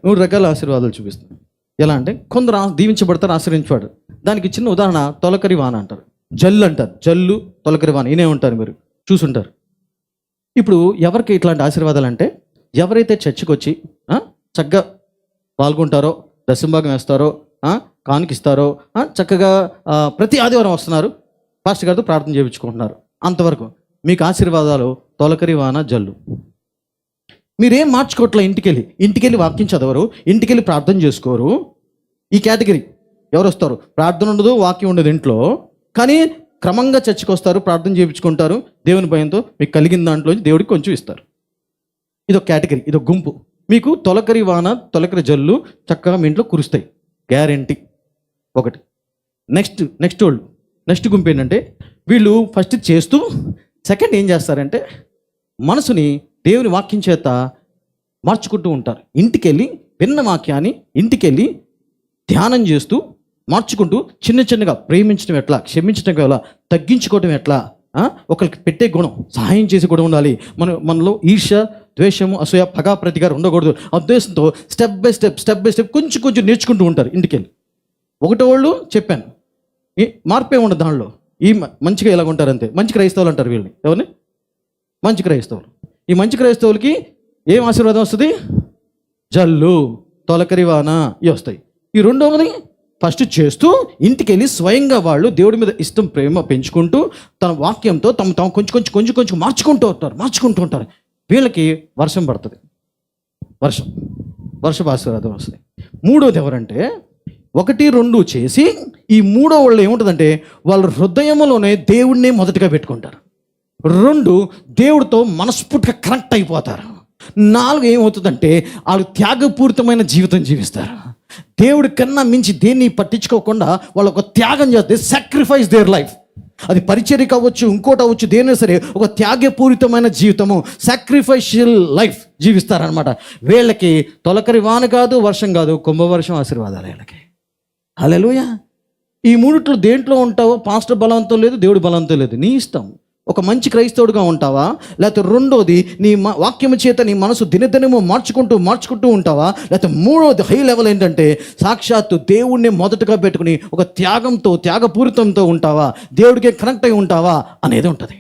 3 రకాల ఆశీర్వాదాలు చూపిస్తాను. ఎలా అంటే కొందరు దీవించబడతారు, ఆశ్రయించబడతారు. దానికి చిన్న ఉదాహరణ తొలకరి వాన అంటారు, జల్లు అంటారు. జల్లు, తొలకరి వాన ఇనే ఉంటారు, మీరు చూసుంటారు. ఇప్పుడు ఎవరికి ఇట్లాంటి ఆశీర్వాదాలు అంటే, ఎవరైతే చర్చికి వచ్చి చక్కగా పాల్గొంటారో, దశంభాగం వేస్తారో, కానుకిస్తారో, చక్కగా ప్రతి ఆదివారం వస్తున్నారు, పాస్టర్ గారితో ప్రార్థన చేయించుకుంటున్నారు, అంతవరకు మీకు ఆశీర్వాదాలు తొలకరి వాన, జల్లు. మీరేం మార్చుకోవట్లే. ఇంటికెళ్ళి వాక్యం చదవరు, ఇంటికెళ్ళి ప్రార్థన చేసుకోరు. ఈ కేటగిరీ ఎవరు వస్తారు? ప్రార్థన ఉండదు, వాక్యం ఉండదు ఇంట్లో, కానీ క్రమంగా చర్చకు వస్తారు, ప్రార్థన చేయించుకుంటారు, దేవుని భయంతో మీకు కలిగిన దాంట్లో దేవుడికి కొంచెం ఇస్తారు. ఇదొక కేటగిరీ, ఇదొక గుంపు. మీకు తొలకరి వాన, తొలకరి జల్లు చక్కగా మీ ఇంట్లో కురుస్తాయి, గ్యారెంటీ. ఒకటి. నెక్స్ట్ గుంపు ఏంటంటే, వీళ్ళు ఫస్ట్ చేస్తూ సెకండ్ ఏం చేస్తారంటే, మనసుని దేవుని వాక్యం చేత మార్చుకుంటూ ఉంటారు. ఇంటికెళ్ళి విన్న వాక్యాన్ని ఇంటికెళ్ళి ధ్యానం చేస్తూ మార్చుకుంటూ చిన్నగా ప్రేమించడం ఎట్లా, క్షమించడం ఎలా, తగ్గించుకోవడం ఎట్లా, ఒకరికి పెట్టే గుణం, సహాయం చేసే గుణం ఉండాలి. మనలో ఈర్ష్య, ద్వేషము, అసూయ, పగా, ప్రతికారం ఉండకూడదు. ఆ ఉద్దేశంతో స్టెప్ బై స్టెప్ కొంచెం నేర్చుకుంటూ ఉంటారు ఇంటికెళ్ళి. ఒకటో వాళ్ళు చెప్పాను, మార్పే ఉండదు దానిలో. ఈ మంచిగా ఎలాగ ఉంటారు అంతే. మంచి క్రైస్తవులు అంటారు వీళ్ళని. ఎవరిని? మంచి క్రైస్తవులు. ఈ మంచి క్రైస్తవులకి ఏం ఆశీర్వాదం వస్తుంది? జల్లు, తొలకరి వాన ఇవి వస్తాయి. ఈ రెండవది ఫస్ట్ చేస్తూ ఇంటికెళ్ళి స్వయంగా వాళ్ళు దేవుడి మీద ఇష్టం, ప్రేమ పెంచుకుంటూ తన వాక్యంతో తమ కొంచెం మార్చుకుంటూ ఉంటారు. వీళ్ళకి వర్షం పడుతుంది, వర్షపు ఆశీర్వాదం వస్తుంది. మూడోది ఎవరంటే, 1, 2 చేసి ఈ మూడో వాళ్ళు ఏముంటుందంటే, వాళ్ళ హృదయంలోనే దేవుడిని మొదటిగా పెట్టుకుంటారు. 2 దేవుడితో మనస్ఫూర్తిగా కనెక్ట్ అయిపోతారు. 4 ఏమవుతుందంటే, వాళ్ళు త్యాగపూరితమైన జీవితం జీవిస్తారు. దేవుడి కన్నా మించి దేన్ని పట్టించుకోకుండా వాళ్ళు ఒక త్యాగం చేస్తే, సాక్రిఫైస్ దేర్ లైఫ్. అది పరిచర్య కావచ్చు, ఇంకోటి అవ్వచ్చు, దేని సరే ఒక త్యాగపూరితమైన జీవితము, సాక్రిఫైషియల్ లైఫ్ జీవిస్తారనమాట. వీళ్ళకి తొలకరి వాన కాదు, వర్షం కాదు, కుంభవర్షం ఆశీర్వాదాలు వీళ్ళకి. హల్లెలూయా. ఈ మూడిట్లో దేంట్లో ఉంటావో, పాస్టర్ బలంతో లేదు, దేవుడి బలంతో లేదు, నీ ఇష్టం. ఒక మంచి క్రైస్తవుడిగా ఉంటావా, లేకపోతే రెండోది నీ వాక్యము చేత నీ మనసు దినదినము మార్చుకుంటూ ఉంటావా, లేకపోతే మూడోది హై లెవెల్ ఏంటంటే, సాక్షాత్తు దేవుణ్ణి మొదటగా పెట్టుకుని ఒక త్యాగపూరితంతో ఉంటావా, దేవుడికే కనెక్ట్ అయి ఉంటావా అనేది ఉంటుంది.